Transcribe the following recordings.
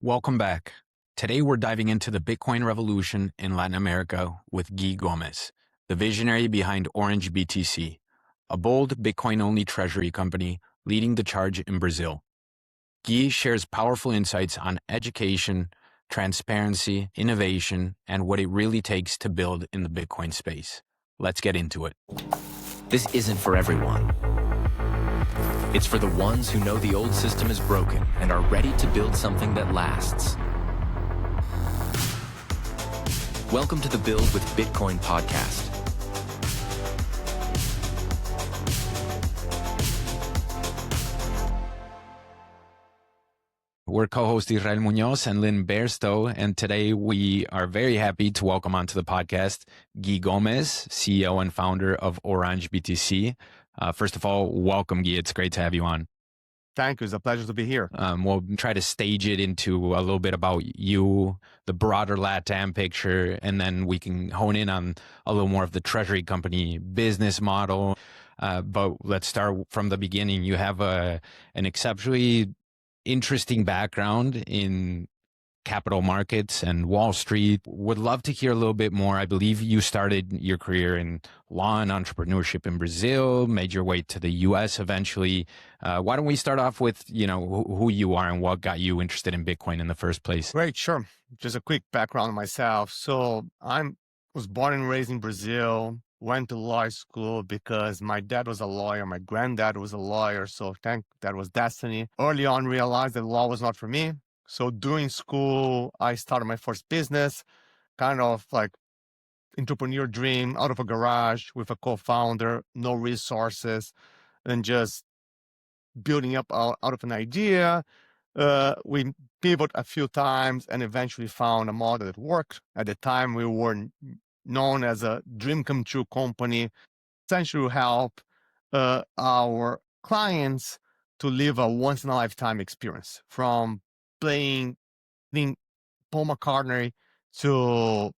Welcome back. Today we're diving into the Bitcoin revolution in Latin America with Gui Gomes, the visionary behind OranjeBTC, a bold Bitcoin-only treasury company leading the charge in Brazil. Gui shares powerful insights on education, transparency, innovation, and what it really takes to build in the Bitcoin space. Let's get into it. This isn't for everyone. It's for the ones who know the old system is broken and are ready to build something that lasts. Welcome to the Build with Bitcoin podcast. We're co-host Israel Munoz and Lynn Bairstow, and today we are very happy to welcome onto the podcast Gui Gomes, CEO and founder of OranjeBTC. First of all, welcome, Gui. It's great to have you on. Thank you. It's a pleasure to be here. We'll try to stage it into a little bit about you, the broader LatAm picture, and then we can hone in on a little more of the treasury company business model. But let's start from the beginning. You have an exceptionally interesting background in capital markets and Wall Street. Would love to hear a little bit more. I believe you started your career in law and entrepreneurship in Brazil, made your way to the US eventually. Why don't we start off with, who you are and what got you interested in Bitcoin in the first place? Great, sure. Just a quick background on myself. So I was born and raised in Brazil, went to law school because my dad was a lawyer, my granddad was a lawyer, so that was destiny. Early on realized that law was not for me. So during school, I started my first business, kind of like entrepreneur dream out of a garage with a co-founder, no resources, and just building up out of an idea. We pivoted a few times and eventually found a model that worked. At the time, we were known as a dream come true company, essentially to help our clients to live a once in a lifetime experience, from playing Paul McCartney to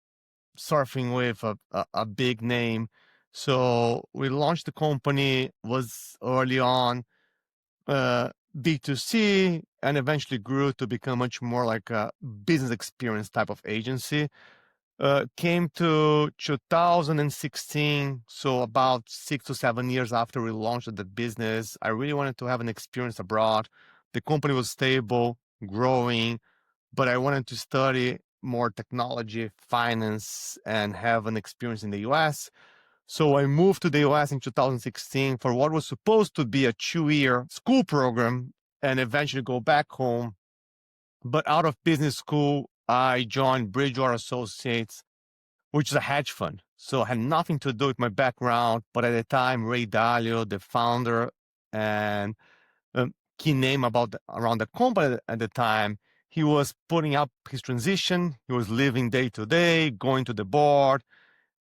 surfing with a big name. So we launched the company, was early on B2C, and eventually grew to become much more like a business experience type of agency. Came to 2016, so about 6 to 7 years after we launched the business. I really wanted to have an experience abroad. The company was stable, growing, but I wanted to study more technology, finance, and have an experience in the US. So I moved to the US in 2016 for what was supposed to be a 2-year school program and eventually go back home. But out of business school, I joined Bridgewater Associates, which is a hedge fund. So it had nothing to do with my background. But at the time, Ray Dalio, the founder and key name around the company at the time, he was putting up his transition. He was living day to day, going to the board.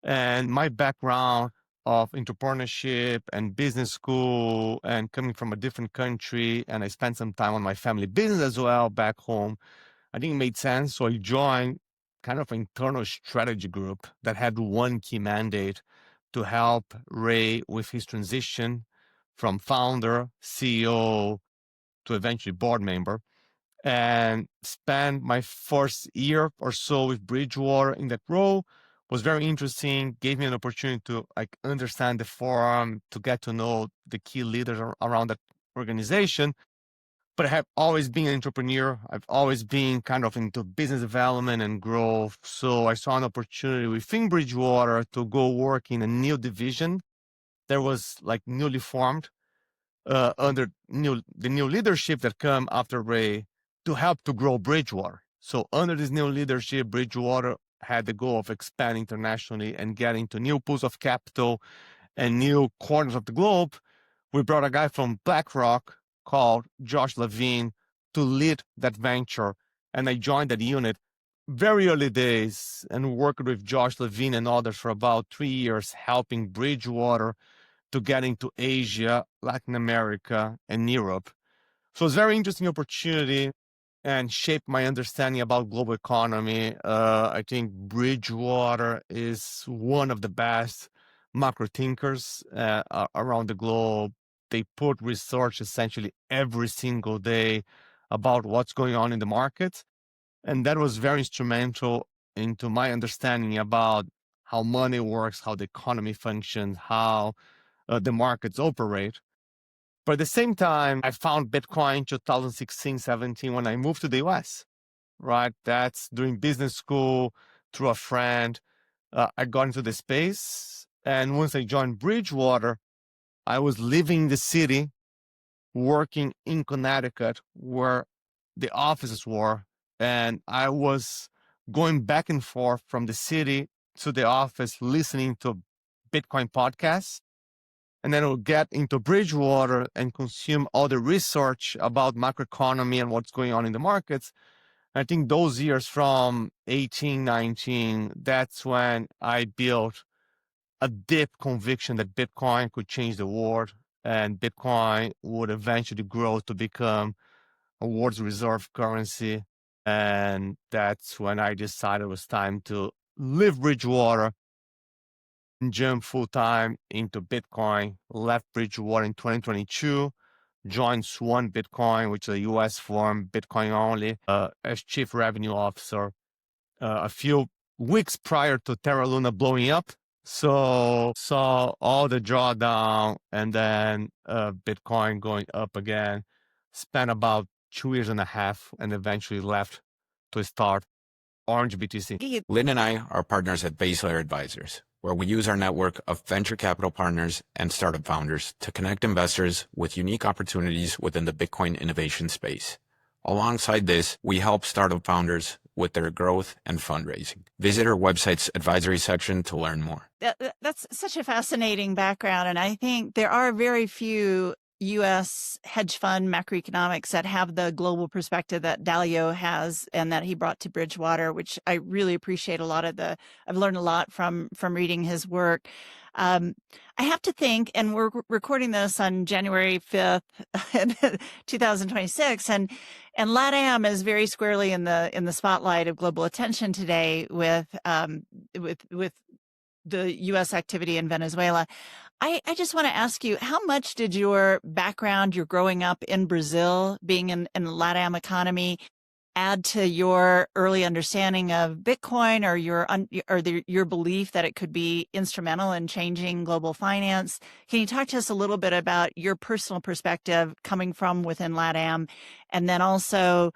And my background of entrepreneurship and business school and coming from a different country, and I spent some time on my family business as well back home, I think it made sense. So I joined kind of an internal strategy group that had one key mandate to help Ray with his transition from founder, CEO, to eventually board member, and spent my first year or so with Bridgewater in that role. Was very interesting, gave me an opportunity to understand the forum, to get to know the key leaders around that organization. But I have always been an entrepreneur. I've always been kind of into business development and growth. So I saw an opportunity within Bridgewater to go work in a new division that was newly formed under the new leadership that come after Ray, to help to grow Bridgewater. So under this new leadership, Bridgewater had the goal of expanding internationally and getting to new pools of capital and new corners of the globe. We brought a guy from BlackRock called Josh Levine to lead that venture. And I joined that unit very early days and worked with Josh Levine and others for about 3 years, helping Bridgewater to get into Asia, Latin America, and Europe. So it's a very interesting opportunity and shaped my understanding about global economy. I think Bridgewater is one of the best macro thinkers around the globe. They put research essentially every single day about what's going on in the market. And that was very instrumental into my understanding about how money works, how the economy functions, how the markets operate. But at the same time, I found Bitcoin 2016, 17 when I moved to the US, right? That's during business school through a friend. I got into the space. And once I joined Bridgewater, I was living in the city, working in Connecticut, where the offices were. And I was going back and forth from the city to the office, listening to Bitcoin podcasts. And then I would get into Bridgewater and consume all the research about macroeconomy and what's going on in the markets. I think those years from 18, 19, that's when I built a deep conviction that Bitcoin could change the world and Bitcoin would eventually grow to become a world's reserve currency. And that's when I decided it was time to leave Bridgewater and jump full time into Bitcoin. Left Bridgewater in 2022, joined Swan Bitcoin, which is a US firm, Bitcoin only, as chief revenue officer a few weeks prior to Terra Luna blowing up. So saw all the drawdown and then Bitcoin going up again. Spent about 2 years and a half and eventually left to start OranjeBTC. Lynn and I are partners at Base Layer Advisors, where we use our network of venture capital partners and startup founders to connect investors with unique opportunities within the Bitcoin innovation space. Alongside this, we help startup founders with their growth and fundraising. Visit our website's advisory section to learn more. That's such a fascinating background. And I think there are very few U.S. hedge fund macroeconomics that have the global perspective that Dalio has and that he brought to Bridgewater, which I really appreciate a lot of I've learned a lot from reading his work. I have to think, and we're recording this on January 5th, 2026, and LatAm is very squarely in the spotlight of global attention today with the U.S. activity in Venezuela. I just want to ask you, how much did your background, your growing up in Brazil, being in the LatAm economy, add to your early understanding of Bitcoin or your belief that it could be instrumental in changing global finance? Can you talk to us a little bit about your personal perspective coming from within LatAm, and then also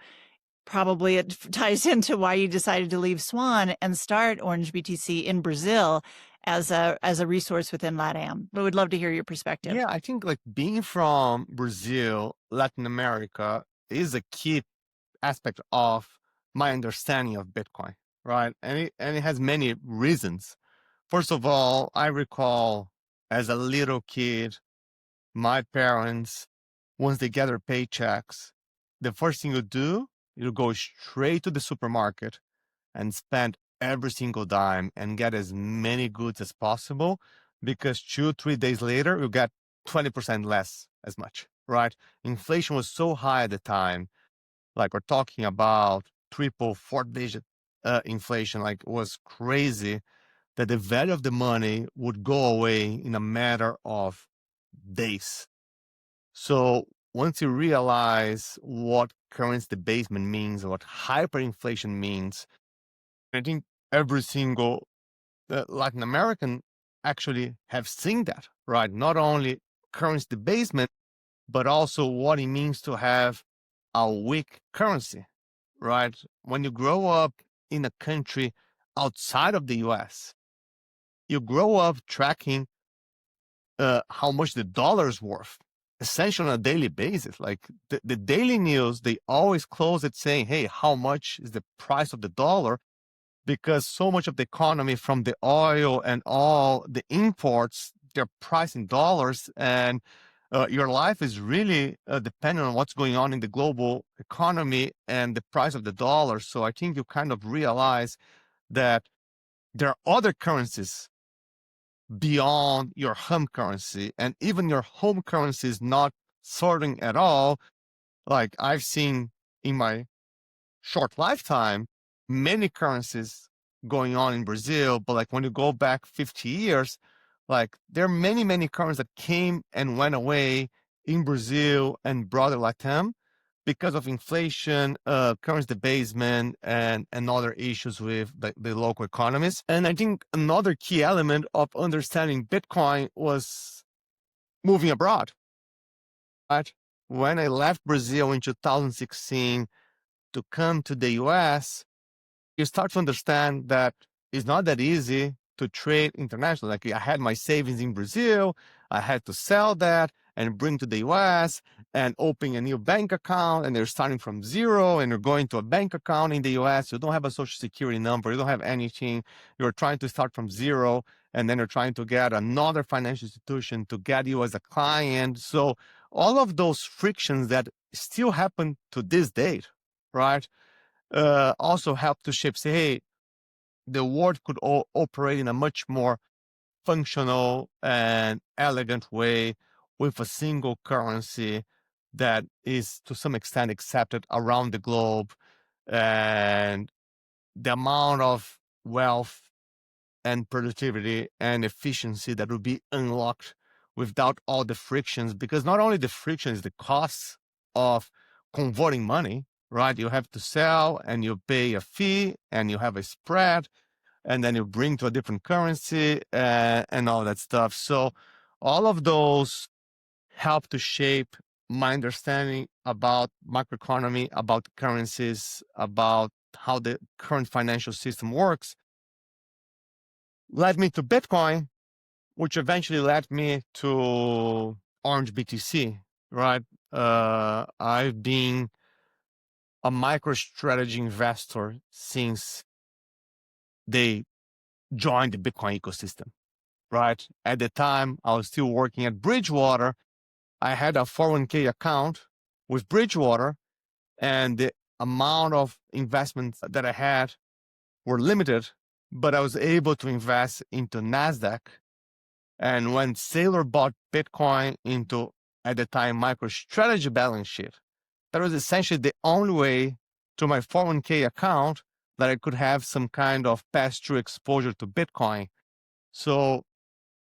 probably it ties into why you decided to leave Swan and start OranjeBTC in Brazil as a resource within LatAm. But we'd love to hear your perspective. Yeah, I think like being from Brazil, Latin America is a key aspect of my understanding of Bitcoin, right? And it has many reasons. First of all, I recall as a little kid, my parents, once they get their paychecks, the first thing you do, you go straight to the supermarket and spend every single dime and get as many goods as possible, because 2-3 days later, you get 20% less as much, right? Inflation was so high at the time. Like we're talking about triple, four-digit inflation, like it was crazy, that the value of the money would go away in a matter of days. So once you realize what currency debasement means, what hyperinflation means, I think every single Latin American actually have seen that, right? Not only currency debasement, but also what it means to have a weak currency, right? When you grow up in a country outside of the US, you grow up tracking how much the dollar is worth, essentially on a daily basis. Like the daily news, they always close it saying, hey, how much is the price of the dollar? Because so much of the economy from the oil and all the imports, they're priced in dollars, and your life is really dependent on what's going on in the global economy and the price of the dollar. So I think you kind of realize that there are other currencies beyond your home currency, and even your home currency is not sorting at all. Like I've seen in my short lifetime, many currencies going on in Brazil, but like when you go back 50 years, like there are many currencies that came and went away in Brazil and broader LatAm because of inflation, currency debasement, and other issues with the local economies. And I think another key element of understanding Bitcoin was moving abroad. Right? When I left Brazil in 2016 to come to the US, you start to understand that it's not that easy to trade internationally. Like I had my savings in Brazil, I had to sell that and bring to the US and open a new bank account, and they're starting from zero and you're going to a bank account in the US. You don't have a social security number, you don't have anything. You're trying to start from zero, and then you're trying to get another financial institution to get you as a client. So all of those frictions that still happen to this date, right? Also help to shape, say, hey, the world could operate in a much more functional and elegant way with a single currency that is to some extent accepted around the globe. And the amount of wealth and productivity and efficiency that would be unlocked without all the frictions, because not only the friction is the cost of converting money, right? You have to sell and you pay a fee and you have a spread, and then you bring to a different currency and all that stuff. So all of those help to shape my understanding about macroeconomy, about currencies, about how the current financial system works. Led me to Bitcoin, which eventually led me to OranjeBTC, right? I've been a MicroStrategy investor since they joined the Bitcoin ecosystem, right? At the time, I was still working at Bridgewater. I had a 401k account with Bridgewater, and the amount of investments that I had were limited, but I was able to invest into NASDAQ. And when Saylor bought Bitcoin into, at the time, MicroStrategy balance sheet, that was essentially the only way to my 401k account that I could have some kind of pass-through exposure to Bitcoin. So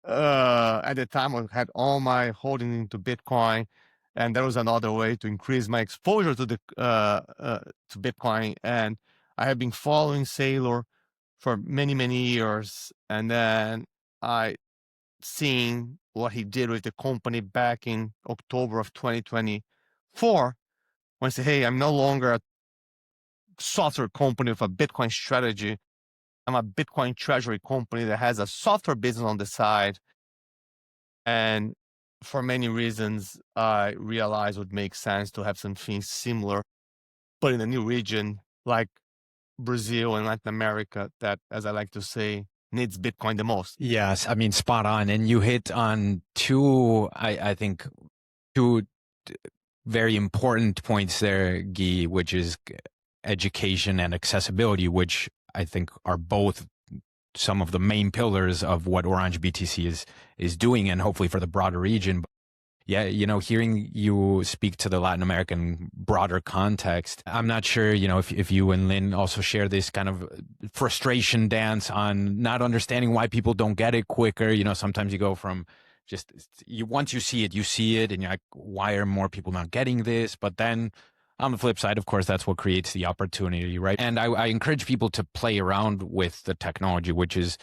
at the time, I had all my holdings into Bitcoin, and there was another way to increase my exposure to the to Bitcoin. And I have been following Saylor for many, many years, and then I seen what he did with the company back in October of 2024, when I say, hey, I'm no longer a software company with a Bitcoin strategy. I'm a Bitcoin treasury company that has a software business on the side. And for many reasons, I realized it would make sense to have something similar, but in a new region like Brazil and Latin America that, as I like to say, needs Bitcoin the most. Yes, I mean, spot on. And you hit on two, I think, two very important points there, Guy, which is education and accessibility, which I think are both some of the main pillars of what OranjeBTC is doing, and hopefully for the broader region. Yeah, hearing you speak to the Latin American broader context, I'm not sure, if you and Lynn also share this kind of frustration dance on not understanding why people don't get it quicker. Sometimes you go from once you see it, and you're like, why are more people not getting this? But then on the flip side, of course, that's what creates the opportunity, right? And I encourage people to play around with the technology, which is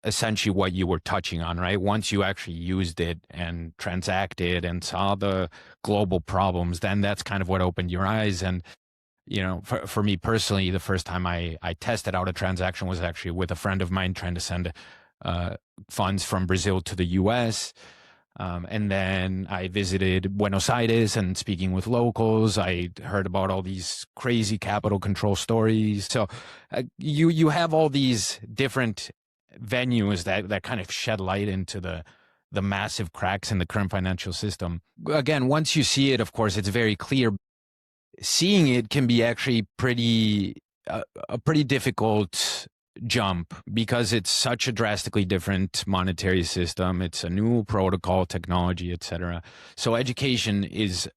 essentially what you were touching on, right? Once you actually used it and transacted and saw the global problems, then that's kind of what opened your eyes. And, for me personally, the first time I tested out a transaction was actually with a friend of mine trying to send funds from Brazil to the US. And then I visited Buenos Aires, and speaking with locals, I heard about all these crazy capital control stories. So you have all these different venues that kind of shed light into the massive cracks in the current financial system. Again, once you see it, of course, it's very clear. Seeing it can be actually a pretty difficult jump, because it's such a drastically different monetary system. It's a new protocol, technology, etc. So education is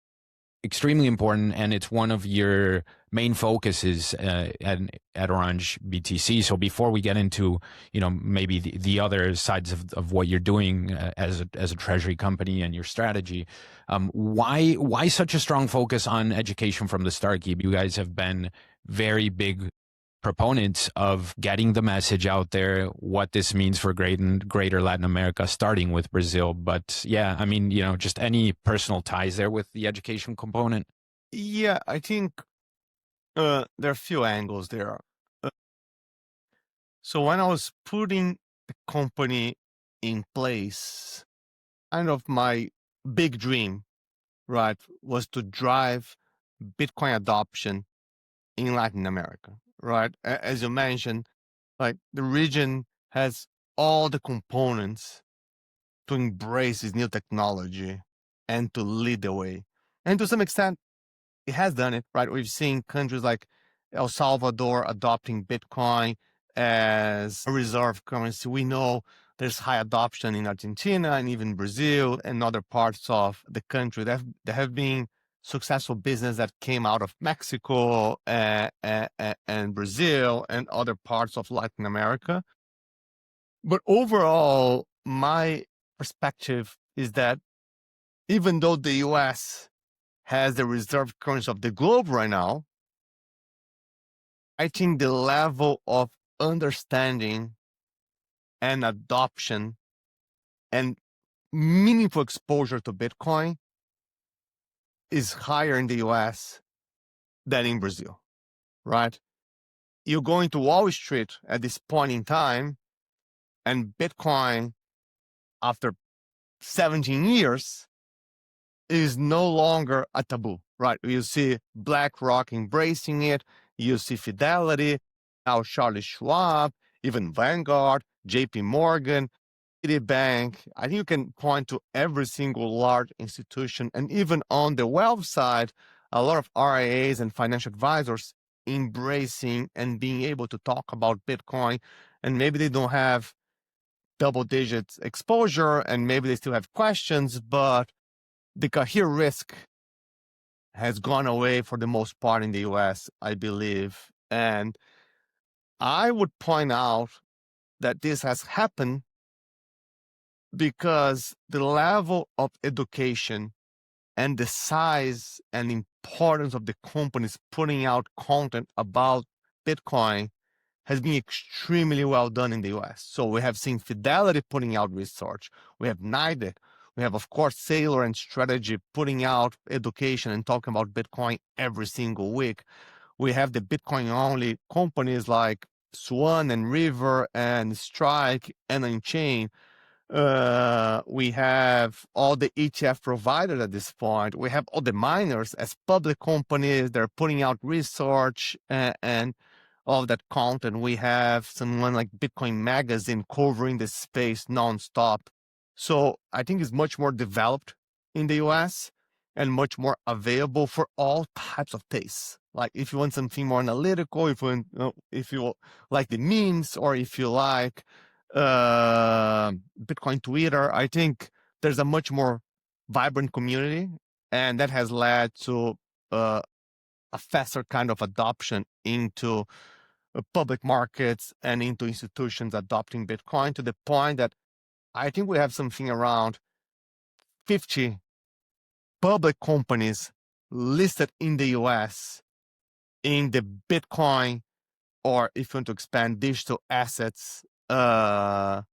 extremely important, and it's one of your main focuses at Orange BTC. So before we get into, maybe the other sides of what you're doing as a treasury company and your strategy, why such a strong focus on education from the start, Gui? You guys have been very big proponents of getting the message out there, what this means for greater Latin America, starting with Brazil. But yeah, I mean, just any personal ties there with the education component? Yeah, I think there are a few angles there. So when I was putting the company in place, kind of my big dream, right, was to drive Bitcoin adoption in Latin America, right? As you mentioned, like the region has all the components to embrace this new technology and to lead the way. And to some extent, it has done it, right? We've seen countries like El Salvador adopting Bitcoin as a reserve currency. We know there's high adoption in Argentina and even Brazil and other parts of the country. There have been successful business that came out of Mexico and Brazil and other parts of Latin America. But overall, my perspective is that even though the US has the reserve currency of the globe right now, I think the level of understanding and adoption and meaningful exposure to Bitcoin is higher in the US than in Brazil, right? You go into Wall Street at this point in time, and Bitcoin, after 17 years, is no longer a taboo, right? You see BlackRock embracing it, you see Fidelity, now Charlie Schwab, even Vanguard, JP Morgan, Citibank. I think you can point to every single large institution, and even on the wealth side, a lot of RIAs and financial advisors embracing and being able to talk about Bitcoin. And maybe they don't have double digits exposure, and maybe they still have questions, but the Cahir risk has gone away for the most part in the US, I believe. And I would point out that this has happened because the level of education and the size and importance of the companies putting out content about Bitcoin has been extremely well done in the US. So we have seen Fidelity putting out research. We have NIDIC. We have, of course, Sailor and Strategy putting out education and talking about Bitcoin every single week. We have the Bitcoin-only companies like Swan and River and Strike and Unchained. We have all the ETF providers at this point. We have all the miners as public companies. They're putting out research and all of that content. We have someone like Bitcoin Magazine covering the space nonstop. So I think it's much more developed in the US and much more available for all types of tastes. Like if you want something more analytical, if you like the memes, or if you like Bitcoin Twitter, I think there's a much more vibrant community, and that has led to a faster kind of adoption into public markets and into institutions adopting Bitcoin, to the point that I think we have something around 50 public companies listed in the US in the Bitcoin, or if you want to expand, digital assets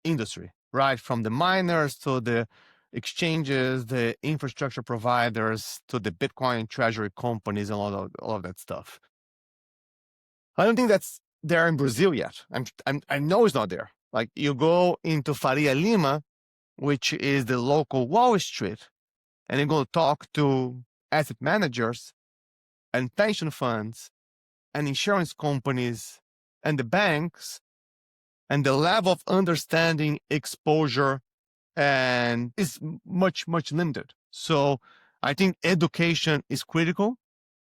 industry, right? From the miners to the exchanges, the infrastructure providers, to the Bitcoin treasury companies, and all of that stuff. I don't think that's there in Brazil yet. I know it's not there. Like you go into Faria Lima, which is the local Wall Street, and you go talk to asset managers and pension funds and insurance companies and the banks, and the level of understanding, exposure, and is much, much limited. So I think education is critical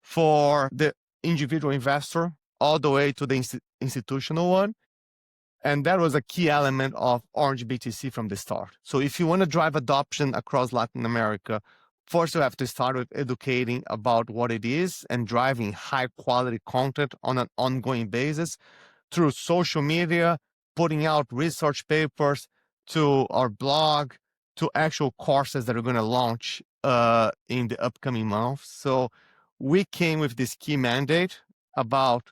for the individual investor all the way to the institutional one. And that was a key element of OrangeBTC from the start. So if you want to drive adoption across Latin America, first you have to start with educating about what it is and driving high quality content on an ongoing basis through social media, putting out research papers, to our blog, to actual courses that are going to launch in the upcoming months. So we came with this key mandate about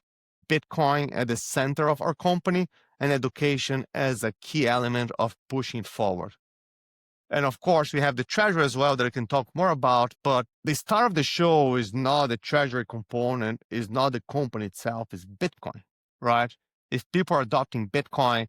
Bitcoin at the center of our company and education as a key element of pushing it forward. And of course, we have the treasury as well that I can talk more about. But the star of the show is not the treasury component, is not the company itself, is Bitcoin, right? If people are adopting Bitcoin,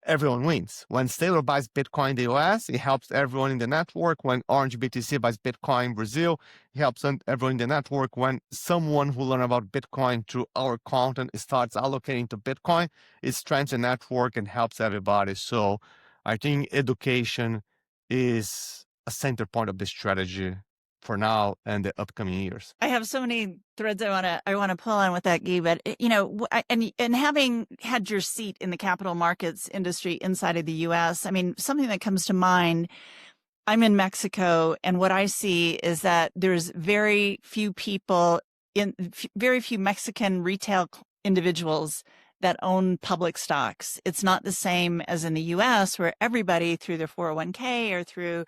everyone wins. When Sailor buys Bitcoin in the US, it helps everyone in the network. When OranjeBTC buys Bitcoin in Brazil, it helps everyone in the network. When someone who learns about Bitcoin through our content starts allocating to Bitcoin, it strengthens the network and helps everybody. So I think education is a center point of this strategy for now and the upcoming years. I have so many threads I want to pull on with that, Guy. But and having had your seat in the capital markets industry inside of the U.S., I mean, something that comes to mind. I'm in Mexico, and what I see is that there's very few very few Mexican retail individuals that own public stocks. It's not the same as in the U.S., where everybody through their 401k or through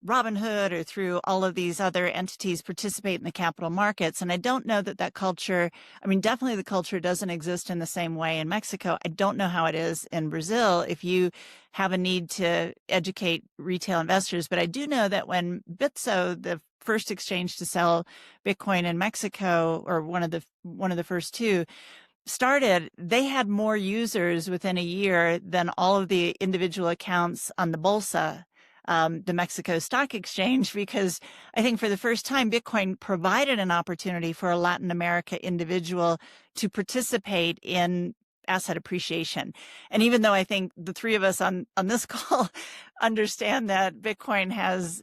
Robinhood or through all of these other entities participate in the capital markets. And I don't know that culture, I mean, definitely the culture doesn't exist in the same way in Mexico. I don't know how it is in Brazil if you have a need to educate retail investors. But I do know that when Bitso, the first exchange to sell Bitcoin in Mexico, or one of the first two, started, they had more users within a year than all of the individual accounts on the Bolsa, the Mexico Stock Exchange, because I think for the first time, Bitcoin provided an opportunity for a Latin America individual to participate in asset appreciation. And even though I think the three of us on this call understand that Bitcoin has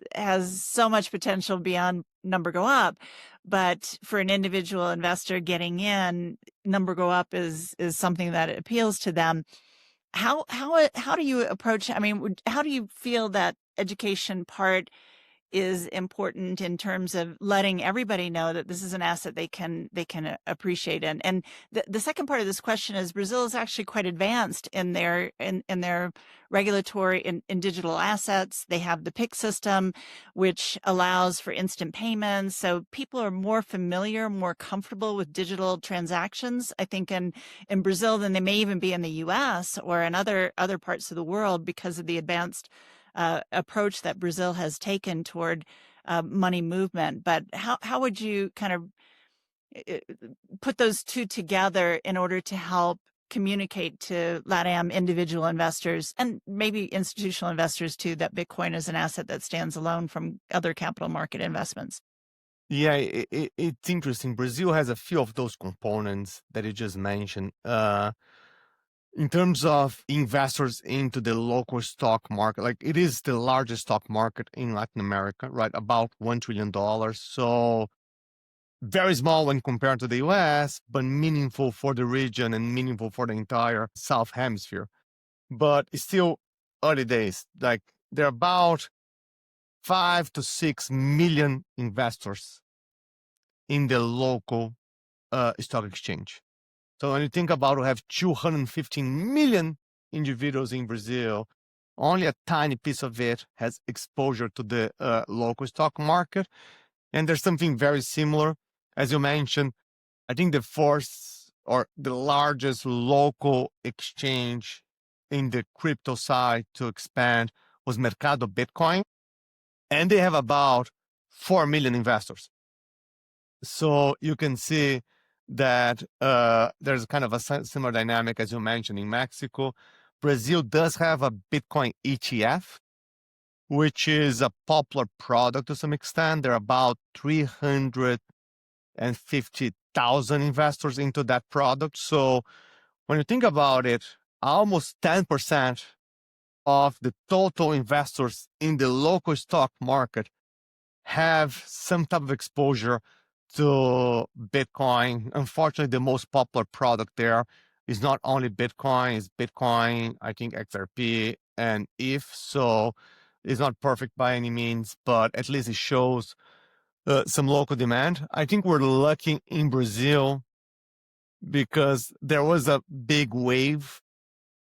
so much potential beyond number go up, but for an individual investor getting in, number go up is something that appeals to them. How do you approach? I mean, how do you feel that education part is important in terms of letting everybody know that this is an asset they can appreciate? And the second part of this question is, Brazil is actually quite advanced in their regulatory in digital assets. They have the PIC system, which allows for instant payments. So people are more familiar, more comfortable with digital transactions, I think, in Brazil than they may even be in the US or in other parts of the world, because of the advanced approach that Brazil has taken toward money movement. But how would you kind of put those two together in order to help communicate to LatAm individual investors and maybe institutional investors too, that Bitcoin is an asset that stands alone from other capital market investments? Yeah, it's interesting. Brazil has a few of those components that you just mentioned. In terms of investors into the local stock market, like, it is the largest stock market in Latin America, right? About $1 trillion. So very small when compared to the US, but meaningful for the region and meaningful for the entire South Hemisphere. But it's still early days. Like, there are about 5 to 6 million investors in the local stock exchange. So when you think about, we have 215 million individuals in Brazil, only a tiny piece of it has exposure to the local stock market. And there's something very similar. As you mentioned, I think the first or the largest local exchange in the crypto side to expand was Mercado Bitcoin. And they have about 4 million investors. So you can see that there's kind of a similar dynamic as you mentioned in Mexico. Brazil does have a Bitcoin ETF, which is a popular product to some extent. There are about 350,000 investors into that product. So when you think about it, almost 10% of the total investors in the local stock market have some type of exposure to Bitcoin. Unfortunately, the most popular product there is not only Bitcoin, it's Bitcoin, I think XRP and ETH. So It's not perfect by any means, but at least it shows some local demand. I think we're lucky in Brazil because there was a big wave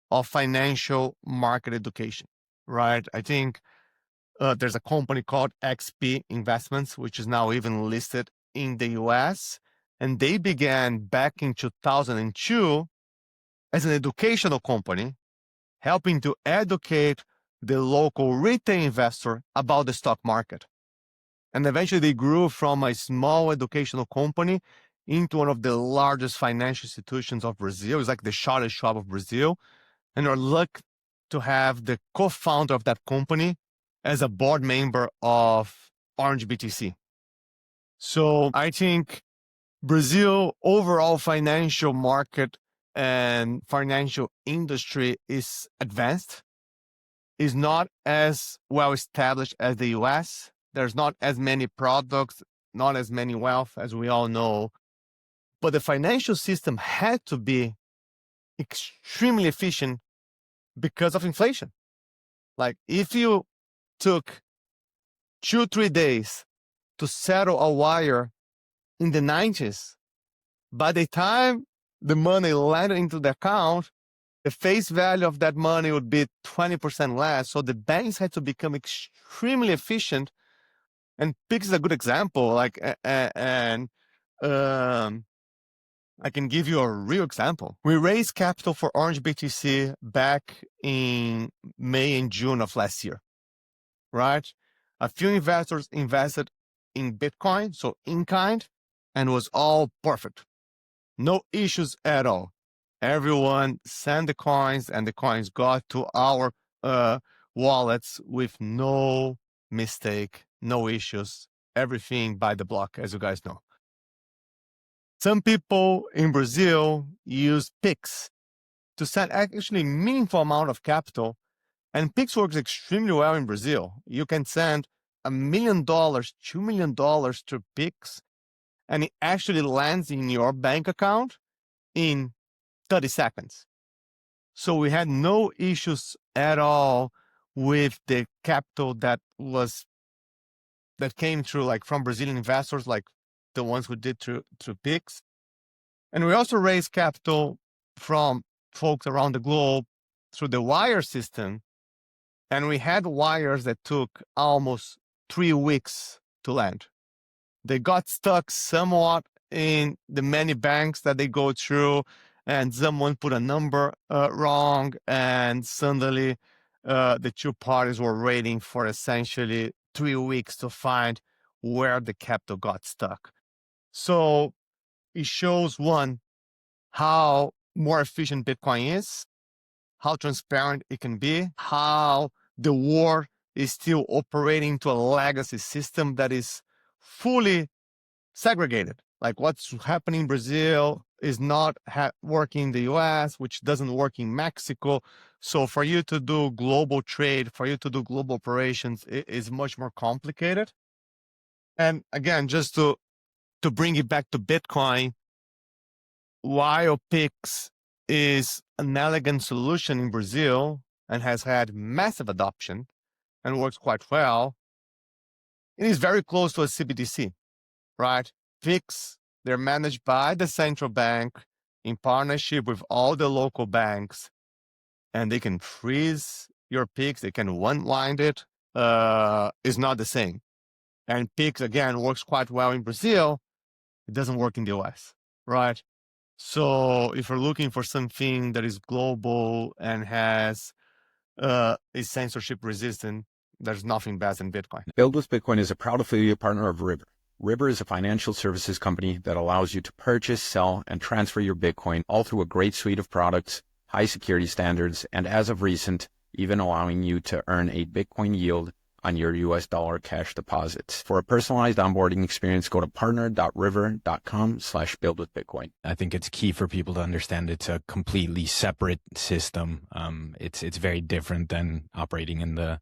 of financial market education, right? I think there's a company called XP Investments, which is now even listed in the US. And they began back in 2002 as an educational company, helping to educate the local retail investor about the stock market. And eventually they grew from a small educational company into one of the largest financial institutions of Brazil. It's like the shortest shop of Brazil. And we're lucky to have the co-founder of that company as a board member of OranjeBTC. So I think Brazil overall financial market and financial industry is advanced, is not as well established as the US. There's not as many products, not as many wealth, as we all know. But the financial system had to be extremely efficient because of inflation. Like if you took 2-3 days to settle a wire in the 90s, by the time the money landed into the account, the face value of that money would be 20% less. So the banks had to become extremely efficient. And Pix is a good example. I can give you a real example. We raised capital for OranjeBTC back in May and June of last year, right? A few investors invested in Bitcoin, so in kind, and was all perfect. No issues at all. Everyone sent the coins and the coins got to our wallets with no mistake, no issues, everything by the block, as you guys know. Some people in Brazil use Pix to send actually meaningful amount of capital, and Pix works extremely well in Brazil. You can send $1 million, $2 million to Pix, and it actually lands in your bank account in 30 seconds. So we had no issues at all with the capital that came through, like from Brazilian investors, like the ones who did through Pix. And we also raised capital from folks around the globe through the wire system. And we had wires that took almost 3 weeks to land. They got stuck somewhat in the many banks that they go through, and someone put a number wrong, and suddenly the two parties were waiting for essentially 3 weeks to find where the capital got stuck. So it shows, one, how more efficient Bitcoin is, how transparent it can be, how the war is still operating to a legacy system that is fully segregated. Like what's happening in Brazil is not working in the US, which doesn't work in Mexico. So for you to do global trade, for you to do global operations, it is much more complicated. And again, just to bring it back to Bitcoin, while Pix is an elegant solution in Brazil and has had massive adoption and works quite well, it is very close to a CBDC, right? Pix, they're managed by the central bank in partnership with all the local banks, and they can freeze your Pix, they can unwind it. It's not the same. And Pix, again, works quite well in Brazil. It doesn't work in the US, right? So if you're looking for something that is global and is censorship resistant, there's nothing better than Bitcoin. Build with Bitcoin is a proud affiliate partner of River. River is a financial services company that allows you to purchase, sell, and transfer your Bitcoin all through a great suite of products, high security standards, and as of recent, even allowing you to earn a Bitcoin yield on your US dollar cash deposits. For a personalized onboarding experience, go to partner.river.com/buildwithbitcoin. I think it's key for people to understand it's a completely separate system. It's very different than operating in the,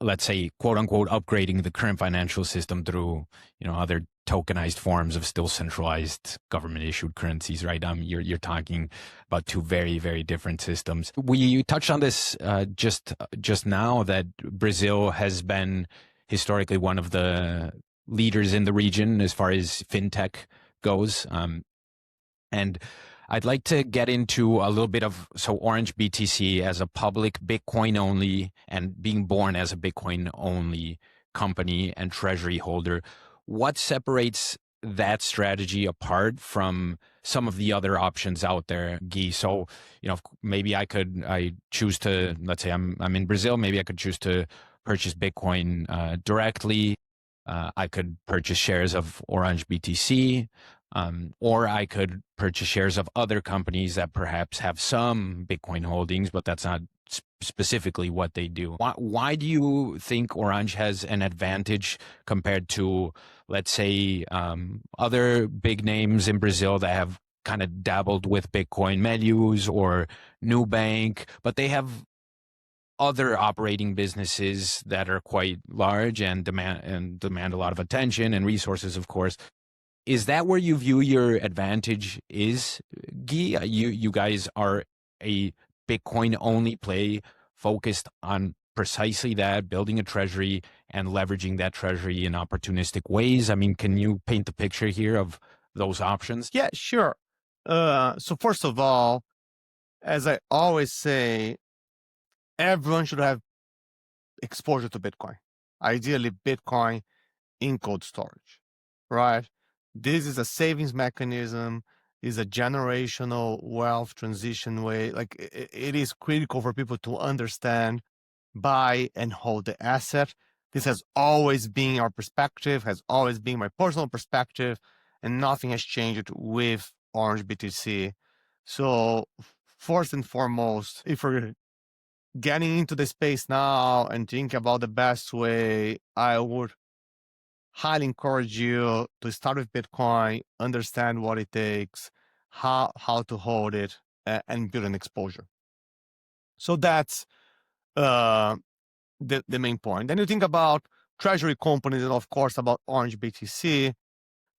let's say, quote unquote, upgrading the current financial system through, other tokenized forms of still centralized government issued currencies, right? You're talking about two very, very different systems. We touched on this just now, that Brazil has been historically one of the leaders in the region as far as fintech goes. And I'd like to get into a little bit of, so OranjeBTC as a public Bitcoin only and being born as a Bitcoin only company and treasury holder. What separates that strategy apart from some of the other options out there, Gui? So, maybe I choose to, let's say I'm in Brazil, maybe I could choose to purchase Bitcoin directly. I could purchase shares of OranjeBTC. Or I could purchase shares of other companies that perhaps have some Bitcoin holdings, but that's not specifically what they do. Why do you think Oranje has an advantage compared to, let's say, other big names in Brazil that have kind of dabbled with Bitcoin, Melius or Nubank, but they have other operating businesses that are quite large and demand a lot of attention and resources, of course. Is that where you view your advantage is, Gui? You guys are a Bitcoin-only play focused on precisely that, building a treasury and leveraging that treasury in opportunistic ways. I mean, can you paint the picture here of those options? Yeah, sure. So first of all, as I always say, everyone should have exposure to Bitcoin. Ideally, Bitcoin in cold storage, right? This is a savings mechanism, is a generational wealth transition way. Like it is critical for people to understand, buy and hold the asset. This has always been our perspective, has always been my personal perspective, and nothing has changed with OranjeBTC. So first and foremost, if we're getting into the space now and think about the best way, I would highly encourage you to start with Bitcoin, understand what it takes, how to hold it, and build an exposure. So that's the main point. Then you think about treasury companies and, of course, about OranjeBTC.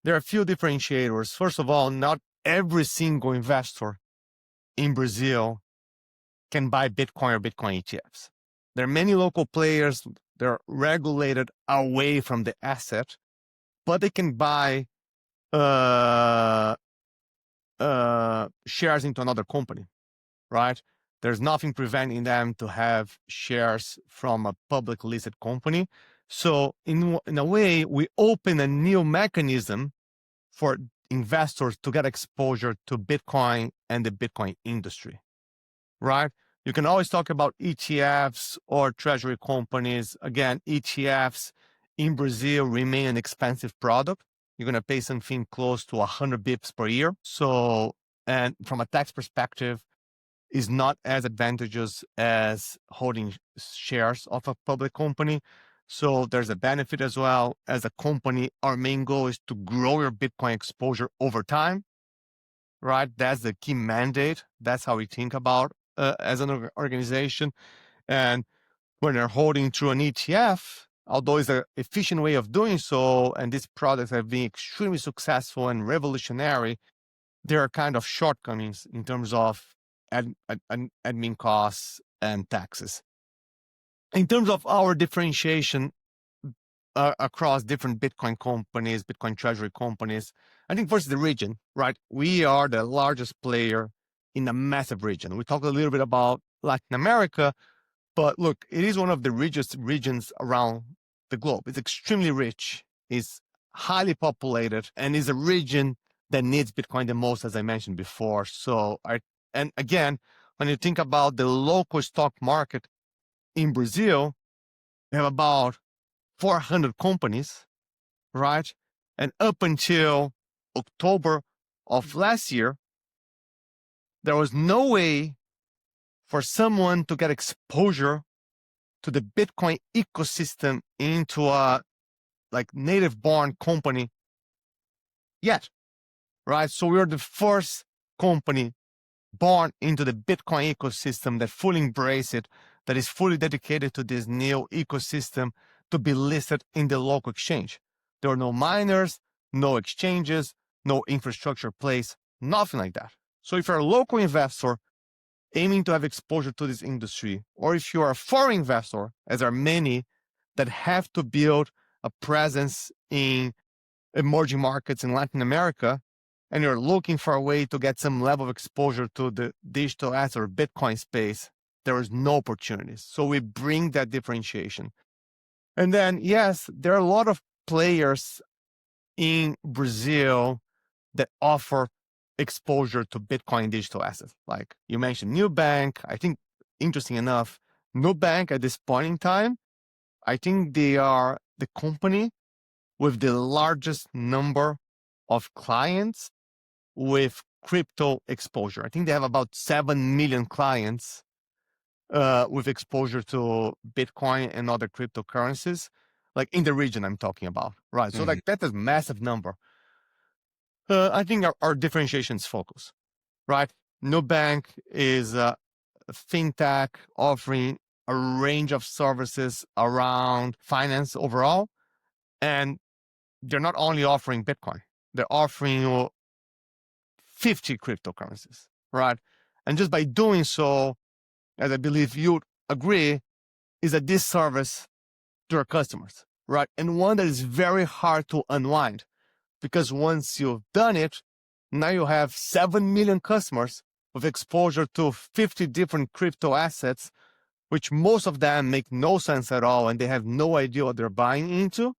There are a few differentiators. First of all, not every single investor in Brazil can buy Bitcoin or Bitcoin ETFs. There are many local players. They're regulated away from the asset, but they can buy shares into another company, right? There's nothing preventing them to have shares from a public listed company. So in a way, we open a new mechanism for investors to get exposure to Bitcoin and the Bitcoin industry, right? You can always talk about ETFs or treasury companies. Again, ETFs in Brazil remain an expensive product. You're going to pay something close to 100 bips per year. So, and from a tax perspective, is not as advantageous as holding shares of a public company. So there's a benefit as well. As a company, our main goal is to grow your Bitcoin exposure over time, right? That's the key mandate. That's how we think about as an organization. And when they're holding through an ETF, although it's an efficient way of doing so, and these products have been extremely successful and revolutionary, there are kind of shortcomings in terms of admin costs and taxes. In terms of our differentiation across different Bitcoin companies, Bitcoin treasury companies, I think first the region, right? We are the largest player in a massive region. We talked a little bit about Latin America, but look, it is one of the richest regions around the globe. It's extremely rich, it's highly populated, and is a region that needs Bitcoin the most, as I mentioned before. And again, when you think about the local stock market in Brazil, we have about 400 companies, right? And up until October of last year, there was no way for someone to get exposure to the Bitcoin ecosystem into a native born company yet, right? So we are the first company born into the Bitcoin ecosystem that fully embrace it, that is fully dedicated to this new ecosystem to be listed in the local exchange. There are no miners, no exchanges, no infrastructure place, nothing like that. So if you're a local investor aiming to have exposure to this industry, or if you are a foreign investor, as are many that have to build a presence in emerging markets in Latin America, and you're looking for a way to get some level of exposure to the digital asset or Bitcoin space, there is no opportunities. So we bring that differentiation. And then, yes, there are a lot of players in Brazil that offer exposure to Bitcoin digital assets. Like you mentioned, Nubank. I think, interesting enough, Nubank at this point in time, I think they are the company with the largest number of clients with crypto exposure. I think they have about 7 million clients with exposure to Bitcoin and other cryptocurrencies, like in the region I'm talking about, right? So like that is massive number. I think our differentiation is focus, right? Nubank is a fintech offering a range of services around finance overall, and they're not only offering Bitcoin, they're offering you 50 cryptocurrencies, right? And just by doing so, as I believe you agree, is a disservice to our customers, right? And one that is very hard to unwind, because once you've done it, now you have 7 million customers with exposure to 50 different crypto assets, which most of them make no sense at all, and they have no idea what they're buying into.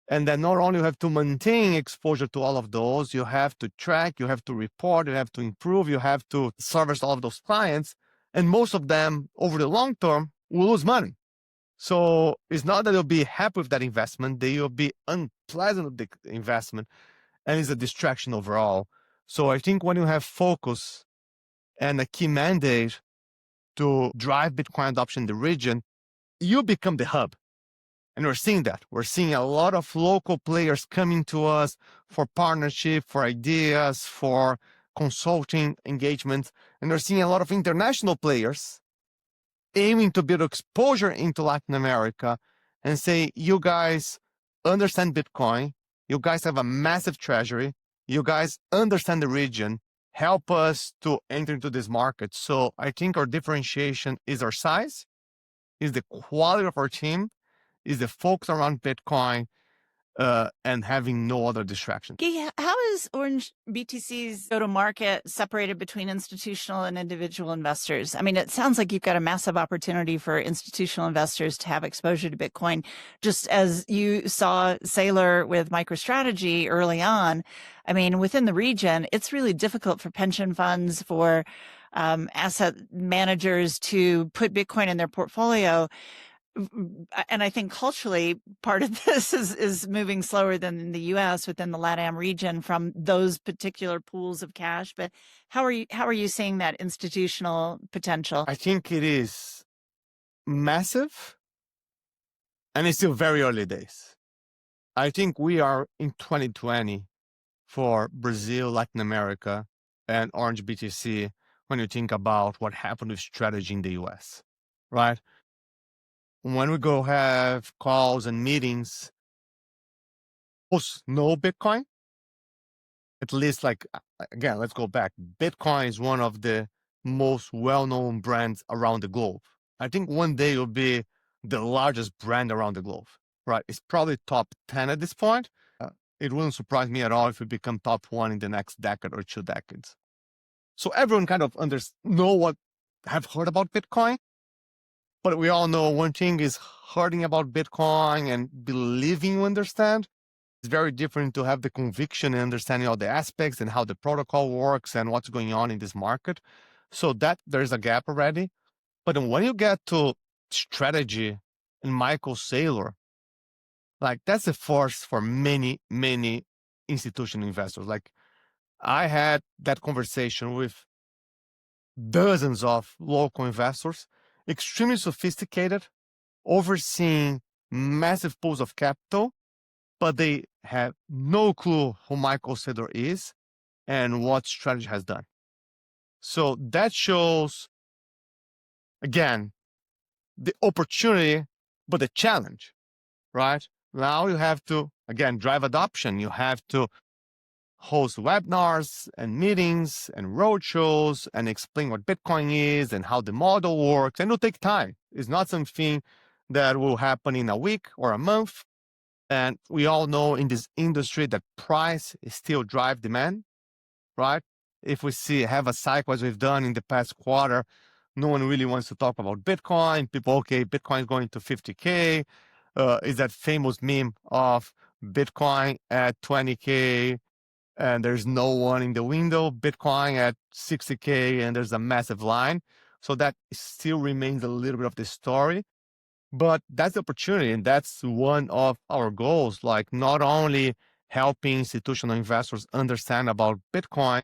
And then not only you have to maintain exposure to all of those, you have to track, you have to report, you have to improve, you have to service all of those clients. And most of them, over the long term, will lose money. So it's not that they'll be happy with that investment, they will be unpleasant with the investment, and it's a distraction overall. So I think when you have focus and a key mandate to drive Bitcoin adoption in the region, you become the hub. And we're seeing that. We're seeing a lot of local players coming to us for partnership, for ideas, for consulting engagements. And we're seeing a lot of international players aiming to build exposure into Latin America and say, you guys understand Bitcoin. You guys have a massive treasury. You guys understand the region. Help us to enter into this market. So I think our differentiation is our size, is the quality of our team, is the focus around Bitcoin, and having no other distractions. Gui, how is Orange BTC's go-to-market separated between institutional and individual investors? I mean, it sounds like you've got a massive opportunity for institutional investors to have exposure to Bitcoin, just as you saw Saylor with MicroStrategy early on. I mean, within the region, it's really difficult for pension funds, for asset managers to put Bitcoin in their portfolio. And I think culturally, part of this is moving slower than in the U.S. within the LatAm region from those particular pools of cash. But how are you seeing that institutional potential? I think it is massive, and it's still very early days. I think we are in 2020 for Brazil, Latin America, and Orange BTC when you think about what happened with strategy in the US, right? When we go have calls and meetings, most know Bitcoin. At least, like, again, let's go back. Bitcoin is one of the most well-known brands around the globe. I think one day it will be the largest brand around the globe, right? It's probably top 10 at this point. It wouldn't surprise me at all if it become top 1 in the next decade or 2 decades. So everyone kind of have heard about Bitcoin, but we all know one thing is hearing about Bitcoin and believing you understand. It's very different to have the conviction and understanding all the aspects and how the protocol works and what's going on in this market. So that there's a gap already. But then when you get to strategy and Michael Saylor, like that's a force for many, many institutional investors. Like I had that conversation with dozens of local investors, extremely sophisticated, overseeing massive pools of capital, but they have no clue who Michael Saylor is and what strategy has done. So that shows, again, the opportunity, but the challenge, right? Now you have to, again, drive adoption. You have to host webinars and meetings and roadshows and explain what Bitcoin is and how the model works. And it'll take time. It's not something that will happen in a week or a month. And we all know in this industry that price is still drive demand, right? If we have a cycle as we've done in the past quarter, no one really wants to talk about Bitcoin. People, okay, Bitcoin is going to 50K. Is that famous meme of Bitcoin at 20K and there's no one in the window, Bitcoin at 60K and there's a massive line. So that still remains a little bit of the story. But that's the opportunity, and that's one of our goals, like not only helping institutional investors understand about Bitcoin,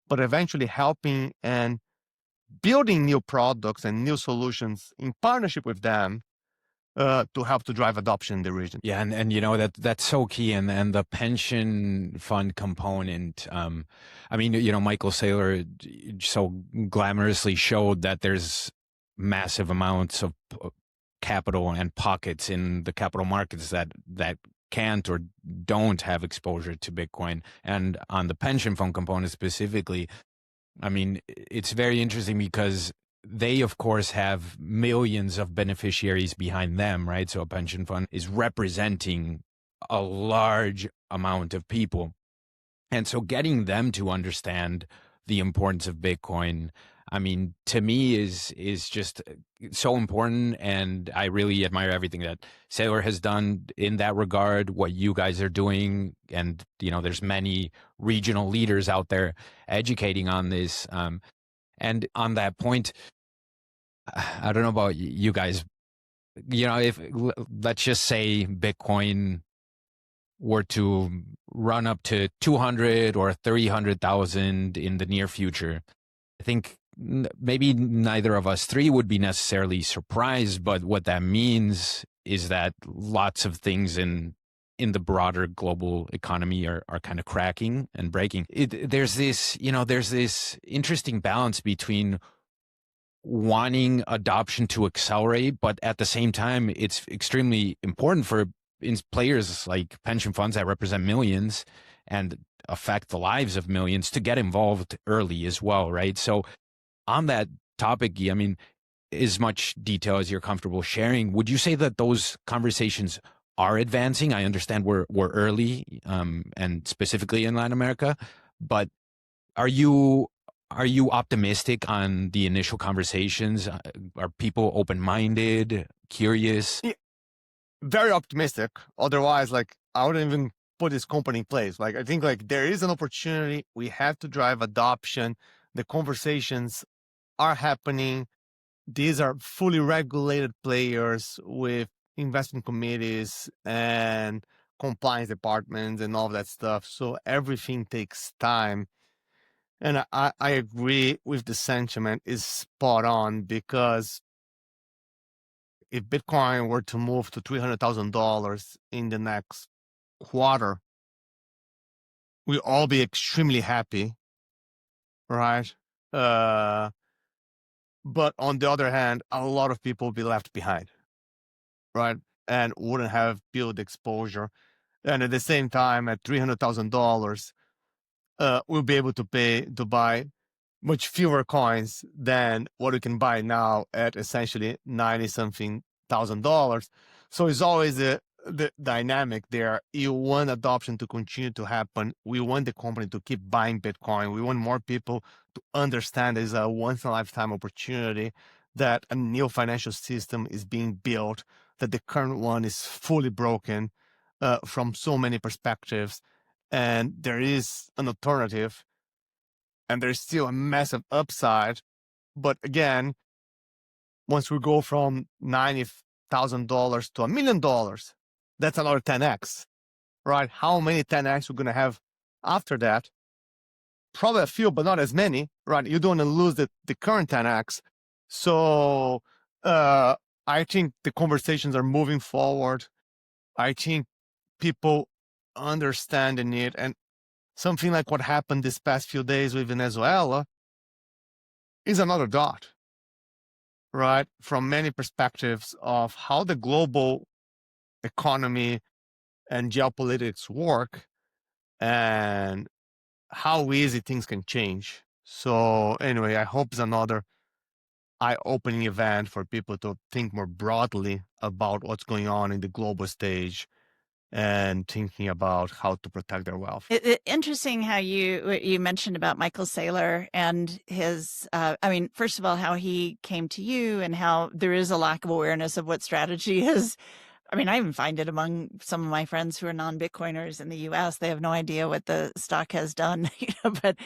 but eventually helping and building new products and new solutions in partnership with them to help to drive adoption in the region. Yeah, and that's so key, and the pension fund component. I mean, Michael Saylor so glamorously showed that there's massive amounts of capital and pockets in the capital markets that can't or don't have exposure to Bitcoin, and on the pension fund component specifically, I mean, it's very interesting because they, of course, have millions of beneficiaries behind them, right? So a pension fund is representing a large amount of people. And so getting them to understand the importance of Bitcoin, I mean, to me is just so important. And I really admire everything that Saylor has done in that regard, what you guys are doing. And, there's many regional leaders out there educating on this. And on that point, I don't know about you guys, if let's just say Bitcoin were to run up to 200 or 300,000 in the near future, I think maybe neither of us three would be necessarily surprised, but what that means is that lots of things in the broader global economy are kind of cracking and breaking. There's this interesting balance between wanting adoption to accelerate, but at the same time, it's extremely important for players like pension funds that represent millions and affect the lives of millions to get involved early as well, right? So on that topic, Guy, I mean, as much detail as you're comfortable sharing, would you say that those conversations are advancing? I understand we're early, and specifically in Latin America, but are you optimistic on the initial conversations? Are people open-minded, curious? Yeah, very optimistic. Otherwise, I wouldn't even put this company in place. I think there is an opportunity. We have to drive adoption. The conversations are happening. These are fully regulated players with investment committees and compliance departments and all that stuff. So everything takes time. And I agree with the sentiment is spot on, because if Bitcoin were to move to $300,000 in the next quarter, we'll all be extremely happy, right? But on the other hand, a lot of people will be left behind, right? And wouldn't have built exposure. And at the same time, at $300,000, we'll be able to buy much fewer coins than what we can buy now at essentially 90 something $1,000. So it's always the dynamic there. You want adoption to continue to happen. We want the company to keep buying Bitcoin. We want more people to understand there's a once in a lifetime opportunity, that a new financial system is being built, that the current one is fully broken from so many perspectives. And there is an alternative, and there's still a massive upside. But again, once we go from $90,000 to $1 million, that's another 10x, right? How many 10x we're going to have after that? Probably a few, but not as many, right? You don't want to lose the current 10x. So I think the conversations are moving forward. I think people understand the need. And something like what happened this past few days with Venezuela is another dot, right? From many perspectives of how the global economy and geopolitics work and how easy things can change. So anyway, I hope it's another eye-opening event for people to think more broadly about what's going on in the global stage and thinking about how to protect their wealth. Interesting how you mentioned about Michael Saylor and his, I mean, first of all, how he came to you and how there is a lack of awareness of what strategy is. I mean, I even find it among some of my friends who are non-Bitcoiners in the U.S. They have no idea what the stock has done, But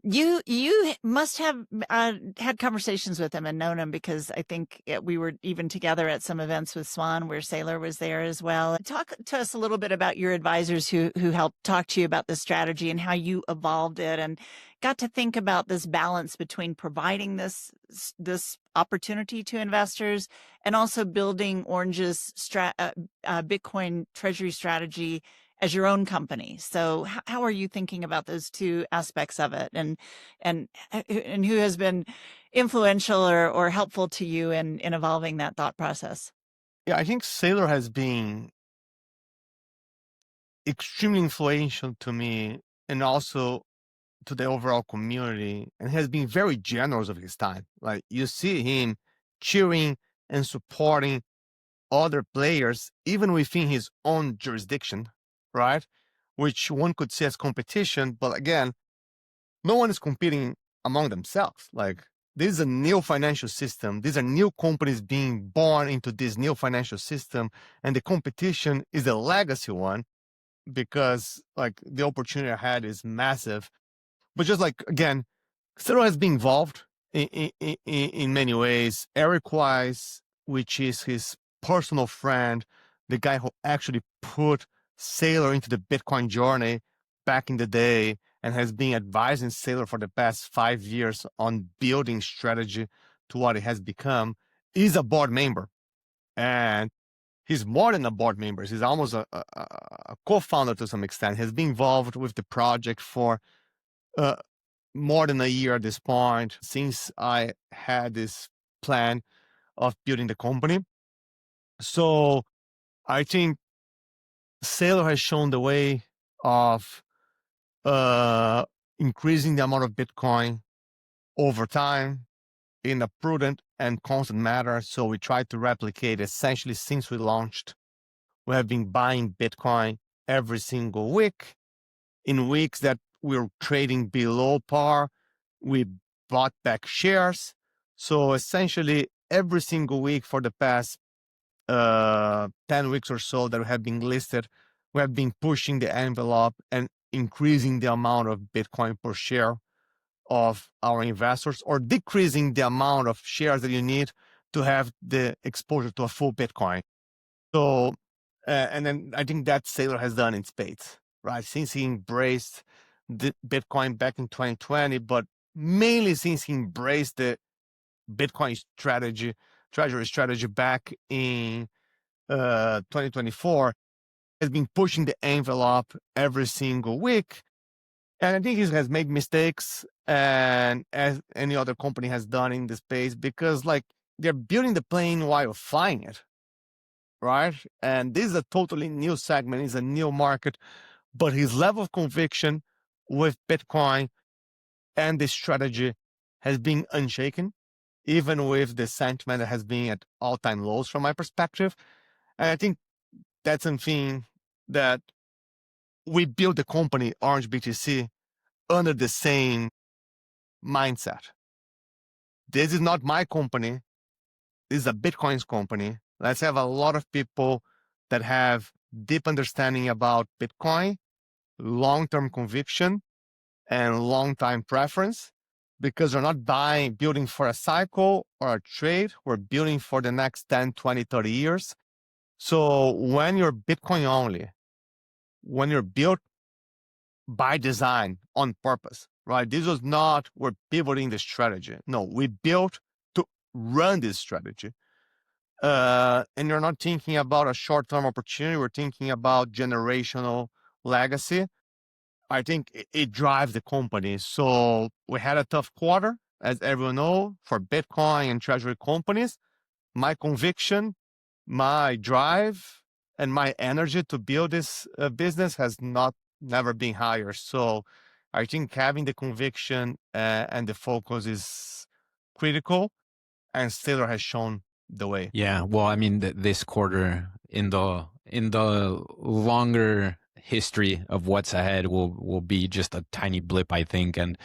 you must have had conversations with him and known him, because I think we were even together at some events with Swan where Saylor was there as well. Talk to us a little bit about your advisors who helped talk to you about the strategy and how you evolved it and got to think about this balance between providing this opportunity to investors and also building Orange's Bitcoin treasury strategy as your own company. So how are you thinking about those two aspects of it, and who has been influential or helpful to you in evolving that thought process? Yeah, I think Saylor has been extremely influential to me and also to the overall community, and has been very generous of his time. Like, you see him cheering and supporting other players, even within his own jurisdiction, right? Which one could see as competition, but again, no one is competing among themselves. Like, this is a new financial system. These are new companies being born into this new financial system, and the competition is a legacy one because, like, the opportunity ahead is massive. But just like, again, Cyril has been involved in many ways. Eric Wise, which is his personal friend, the guy who actually put Saylor into the Bitcoin journey back in the day and has been advising Saylor for the past 5 years on building strategy to what it has become, is a board member. And he's more than a board member. He's almost a co-founder to some extent. Has been involved with the project for more than a year at this point, since I had this plan of building the company. So I think Saylor has shown the way of increasing the amount of Bitcoin over time in a prudent and constant manner. So we tried to replicate essentially since we launched. We have been buying Bitcoin every single week. In weeks that we're trading below par, we bought back shares. So essentially, every single week for the past 10 weeks or so that we have been listed, we have been pushing the envelope and increasing the amount of Bitcoin per share of our investors, or decreasing the amount of shares that you need to have the exposure to a full Bitcoin. So, and then I think that Saylor has done in spades, right? Since he embraced the Bitcoin back in 2020, but mainly since he embraced the Bitcoin strategy, treasury strategy back in 2024, has been pushing the envelope every single week. And I think he has made mistakes, and as any other company has done in the space, because like they're building the plane while flying it, right? And this is a totally new segment, it's a new market, but his level of conviction with Bitcoin and this strategy has been unshaken, even with the sentiment that has been at all-time lows from my perspective. And I think that's something that we built the company OrangeBTC under the same mindset. This is not my company. This is a Bitcoin's company. Let's have a lot of people that have deep understanding about Bitcoin, long-term conviction, and long-time preference, because we're not building for a cycle or a trade. We're building for the next 10, 20, 30 years. So when you're Bitcoin only, when you're built by design on purpose, right? This was not, we're pivoting the strategy. No, we built to run this strategy. And you're not thinking about a short-term opportunity. We're thinking about generational legacy. I think it drives the company. So we had a tough quarter, as everyone knows, for Bitcoin and treasury companies. My conviction, my drive, and my energy to build this business has never been higher. So I think having the conviction and the focus is critical, and Sailor has shown the way. Yeah, well, I mean, this quarter in the longer history of what's ahead will be just a tiny blip, I think. And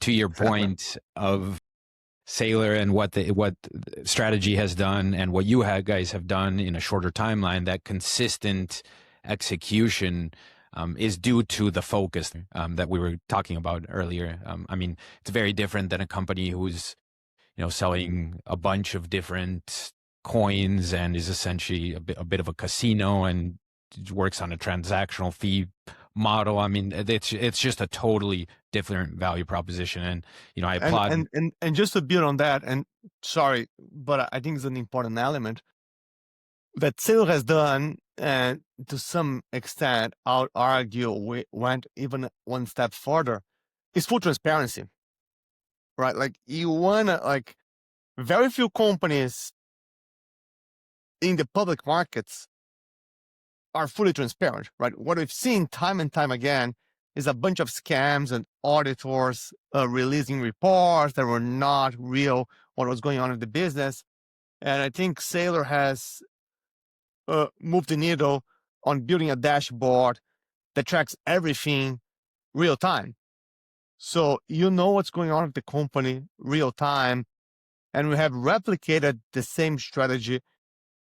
to your Exactly. point of Sailor and what strategy has done and what you guys have done in a shorter timeline, that consistent execution is due to the focus that we were talking about earlier. I mean, it's very different than a company who's selling a bunch of different coins and is essentially a bit of a casino and works on a transactional fee model. I mean, it's just a totally different value proposition. And I applaud. And just to build on that, and sorry, but I think it's an important element that Sailor has done, and to some extent, I would argue we went even one step further, is full transparency, right? Like you wanna very few companies in the public markets are fully transparent, right? What we've seen time and time again is a bunch of scams and auditors releasing reports that were not real, what was going on in the business. And I think Sailor has moved the needle on building a dashboard that tracks everything real time. So you know what's going on with the company real time. And we have replicated the same strategy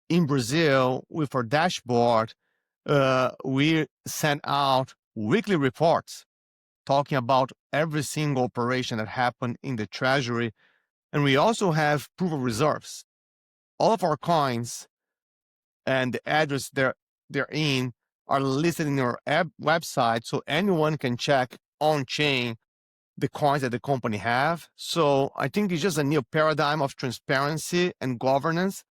in Brazil with our dashboard. We send out weekly reports talking about every single operation that happened in the treasury. And we also have proof of reserves. All of our coins and the address they're in are listed in our website, so anyone can check on chain the coins that the company have. So I think it's just a new paradigm of transparency and governance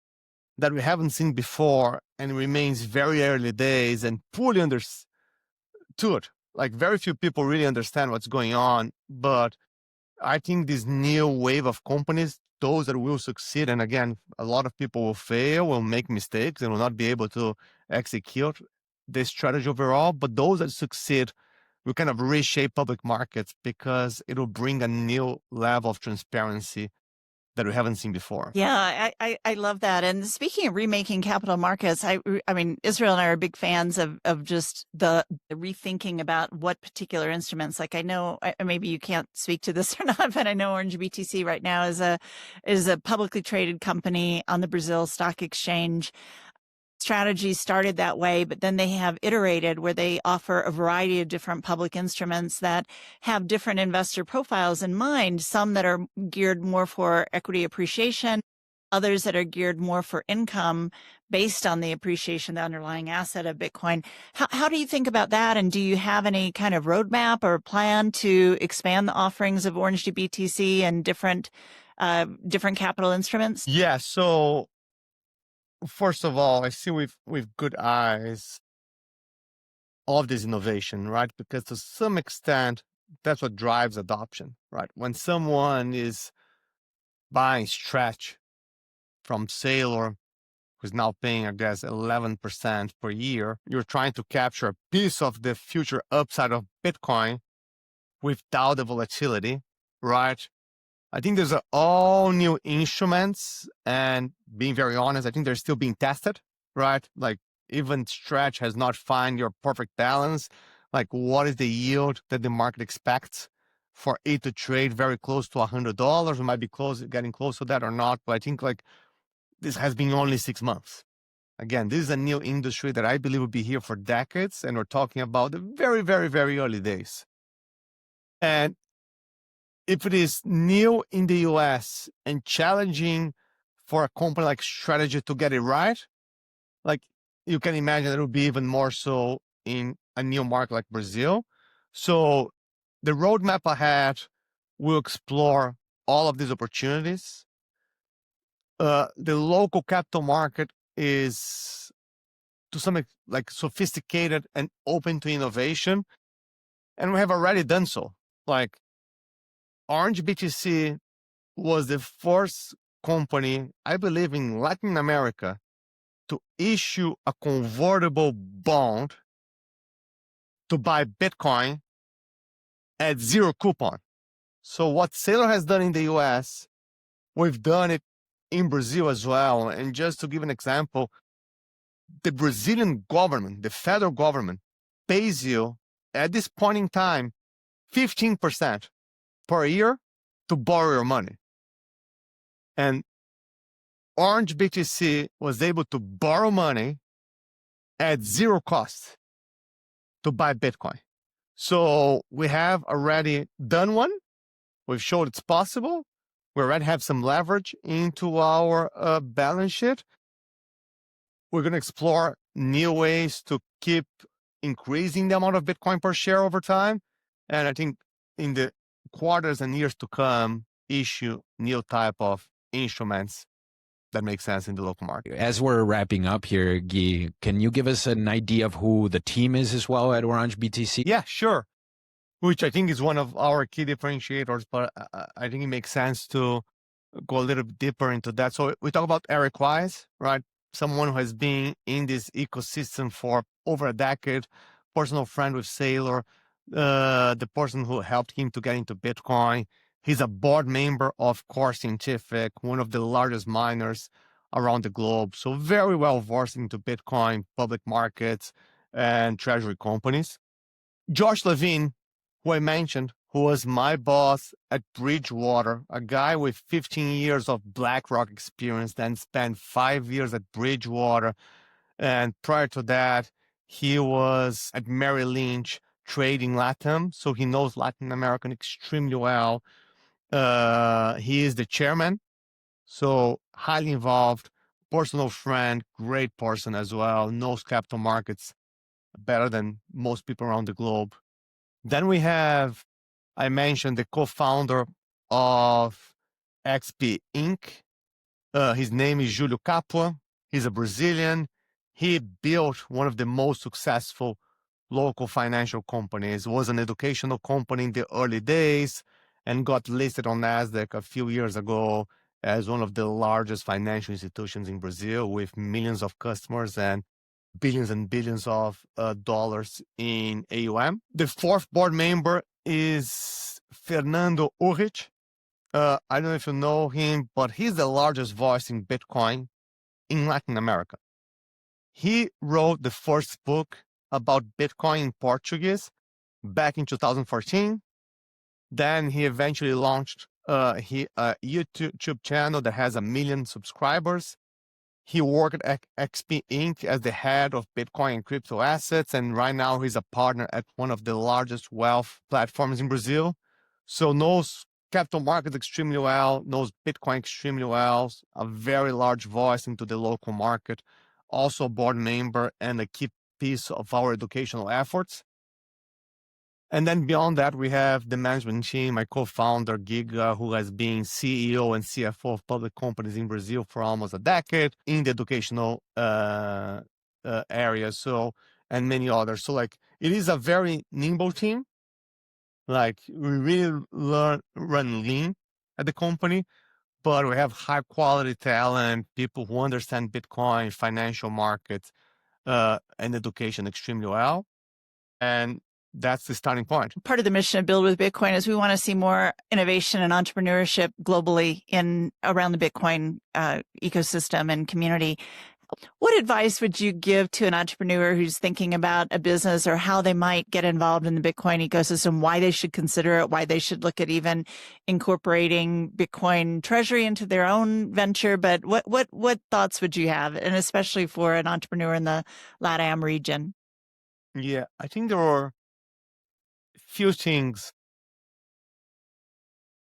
that we haven't seen before, and remains very early days and poorly understood. Like very few people really understand what's going on, but I think this new wave of companies, those that will succeed, and again, a lot of people will fail, will make mistakes, and will not be able to execute this strategy overall. But those that succeed will kind of reshape public markets because it will bring a new level of transparency that we haven't seen before. Yeah, I love that. And speaking of remaking capital markets, I mean, Israel and I are big fans of just the rethinking about what particular instruments. Like I know, maybe you can't speak to this or not, but I know OranjeBTC right now is a publicly traded company on the Brazil Stock Exchange. Strategy started that way, but then they have iterated where they offer a variety of different public instruments that have different investor profiles in mind, some that are geared more for equity appreciation, others that are geared more for income based on the appreciation, the underlying asset of Bitcoin. How do you think about that? And do you have any kind of roadmap or plan to expand the offerings of OrangeBTC and different capital instruments? Yeah, so first of all, I see with good eyes all of this innovation, right? Because to some extent, that's what drives adoption, right? When someone is buying Stretch from Sailor, who's now paying, I guess, 11% per year, you're trying to capture a piece of the future upside of Bitcoin without the volatility, right? I think there's all new instruments, and being very honest, I think they're still being tested, right? Like even Stretch has not found your perfect balance. Like what is the yield that the market expects for it to trade very close to $100? We might be getting close to that or not, but I think like this has been only 6 months. Again, this is a new industry that I believe will be here for decades, and we're talking about the very, very, very early days. And if it is new in the US and challenging for a company like Strategy to get it right, like you can imagine it will be even more so in a new market like Brazil. So the roadmap ahead will explore all of these opportunities. The local capital market is to some like sophisticated and open to innovation, and we have already done so. Like OrangeBTC was the first company, I believe, in Latin America to issue a convertible bond to buy Bitcoin at zero coupon. So what Saylor has done in the US, we've done it in Brazil as well. And just to give an example, the Brazilian government, the federal government, pays you at this point in time 15% per year to borrow your money. And OranjeBTC was able to borrow money at zero cost to buy Bitcoin. So we have already done one. We've showed it's possible. We already have some leverage into our balance sheet. We're going to explore new ways to keep increasing the amount of Bitcoin per share over time. And I think in the quarters and years to come, issue new type of instruments that make sense in the local market. As we're wrapping up here, Guy, can you give us an idea of who the team is as well at OranjeBTC? Yeah, sure. Which I think is one of our key differentiators, but I think it makes sense to go a little bit deeper into that. So we talk about Eric Wise, right? Someone who has been in this ecosystem for over a decade, personal friend with Saylor, the person who helped him to get into Bitcoin. He's a board member of Core Scientific, one of the largest miners around the globe. So very well versed into Bitcoin, public markets, and treasury companies. Josh Levine, who I mentioned, who was my boss at Bridgewater, a guy with 15 years of BlackRock experience, then spent 5 years at Bridgewater. And prior to that, he was at Merrill Lynch trading LatAm. So he knows Latin American extremely well. He is the chairman, so highly involved, personal friend, great person as well, knows capital markets better than most people around the globe. Then we have, I mentioned, the co-founder of XP Inc. His name is Júlio Capua. He's a Brazilian. He built one of the most successful local financial companies. It was an educational company in the early days and got listed on NASDAQ a few years ago as one of the largest financial institutions in Brazil with millions of customers and billions of dollars in AUM. The fourth board member is Fernando Urrich. I don't know if you know him, but he's the largest voice in Bitcoin in Latin America. He wrote the first book about Bitcoin in Portuguese back in 2014. Then he eventually launched a YouTube channel that has 1 million subscribers. He worked at XP Inc. as the head of Bitcoin and crypto assets, and right now he's a partner at one of the largest wealth platforms in Brazil. So knows capital markets extremely well, knows Bitcoin extremely well, a very large voice into the local market, also a board member and a key piece of our educational efforts. And then beyond that, we have the management team, my co-founder, Giga, who has been CEO and CFO of public companies in Brazil for almost a decade in the educational area, and many others. So like, it is a very nimble team. Like, we really run lean at the company, but we have high quality talent, people who understand Bitcoin, financial markets, and education extremely well. And that's the starting point. Part of the mission of Build with Bitcoin is we want to see more innovation and entrepreneurship globally around the Bitcoin ecosystem and community. What advice would you give to an entrepreneur who's thinking about a business or how they might get involved in the Bitcoin ecosystem, why they should consider it, why they should look at even incorporating Bitcoin Treasury into their own venture? But what thoughts would you have, and especially for an entrepreneur in the LatAm region? Yeah, I think there are few things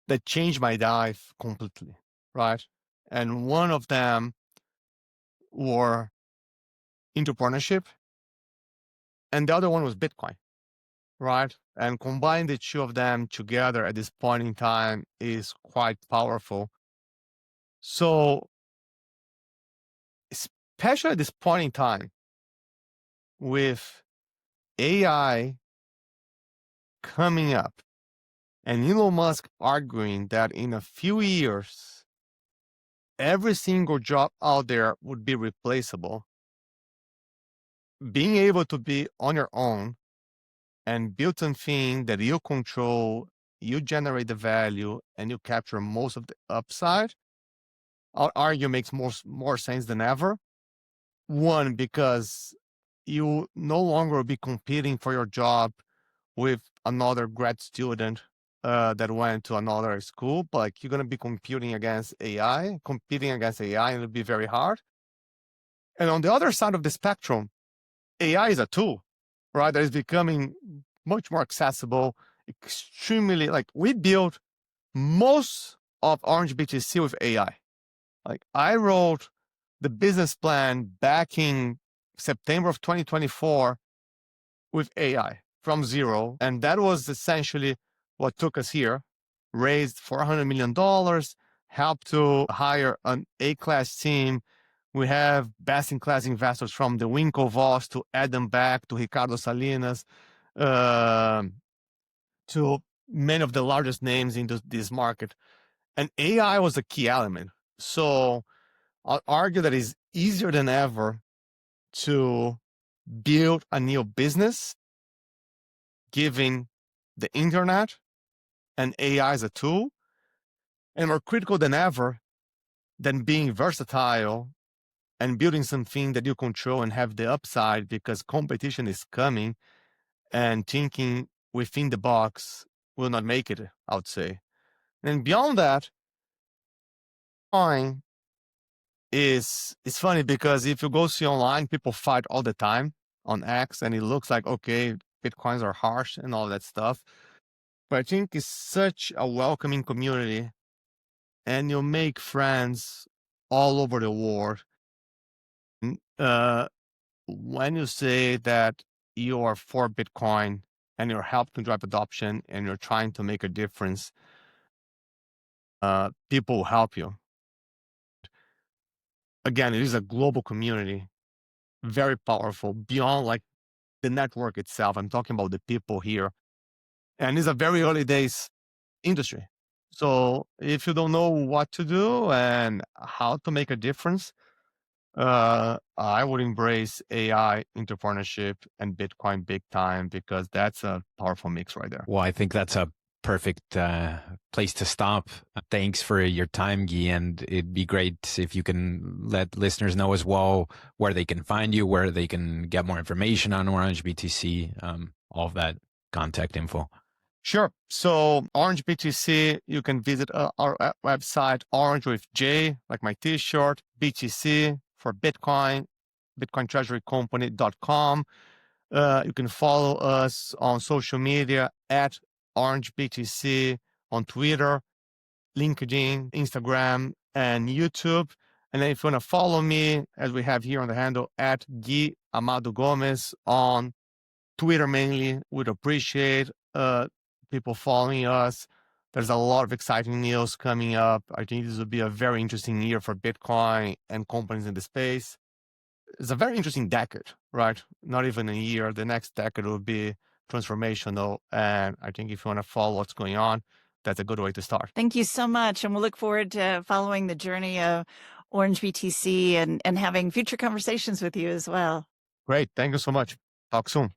that changed my life completely, right? And one of them were entrepreneurship, and the other one was Bitcoin, right? And combine the two of them together at this point in time is quite powerful. So, especially at this point in time, with AI coming up and Elon Musk arguing that in a few years, every single job out there would be replaceable. Being able to be on your own and build something that you control, you generate the value, and you capture most of the upside, I'll argue makes more sense than ever. One, because you no longer will be competing for your job with another grad student that went to another school, but like, you're going to be competing against AI, and it'll be very hard. And on the other side of the spectrum, AI is a tool, right? That is becoming much more accessible, extremely, like, we built most of OranjeBTC with AI. Like, I wrote the business plan back in September of 2024 with AI from zero. And that was essentially what took us here. Raised $400 million, helped to hire an A-class team. We have best-in-class investors from the Winklevoss to Adam Back to Ricardo Salinas, to many of the largest names in this market. And AI was a key element. So I'll argue that it's easier than ever to build a new business, given the internet and AI as a tool, and more critical than ever than being versatile and building something that you control and have the upside, because competition is coming, and thinking within the box will not make it, I would say. And beyond that, Bitcoin is, it's funny because if you go see online, people fight all the time on X, and it looks like, okay, Bitcoins are harsh and all that stuff. But I think it's such a welcoming community, and you'll make friends all over the world. When you say that you are for Bitcoin and you're helping drive adoption and you're trying to make a difference, people will help you. Again, it is a global community, very powerful, beyond like the network itself. I'm talking about the people here. And it's a very early days industry. So if you don't know what to do and how to make a difference, I would embrace AI entrepreneurship and Bitcoin big time, because that's a powerful mix right there. Well, I think that's a perfect place to stop. Thanks for your time, Guy, and it'd be great if you can let listeners know as well where they can find you, where they can get more information on OranjeBTC, all of that contact info. Sure. So OranjeBTC, you can visit our website, Orange with J, like my t-shirt, BTC for Bitcoin, BitcoinTreasuryCompany.com. You can follow us on social media at OranjeBTC on Twitter, LinkedIn, Instagram, and YouTube. And then if you want to follow me, as we have here on the handle, at Gui Gomes on Twitter mainly, would appreciate people following us. There's a lot of exciting news coming up. I think this will be a very interesting year for Bitcoin and companies in the space. It's a very interesting decade, right? Not even a year. The next decade will be transformational. And I think if you want to follow what's going on, that's a good way to start. Thank you so much. And we'll look forward to following the journey of OranjeBTC and having future conversations with you as well. Great. Thank you so much. Talk soon.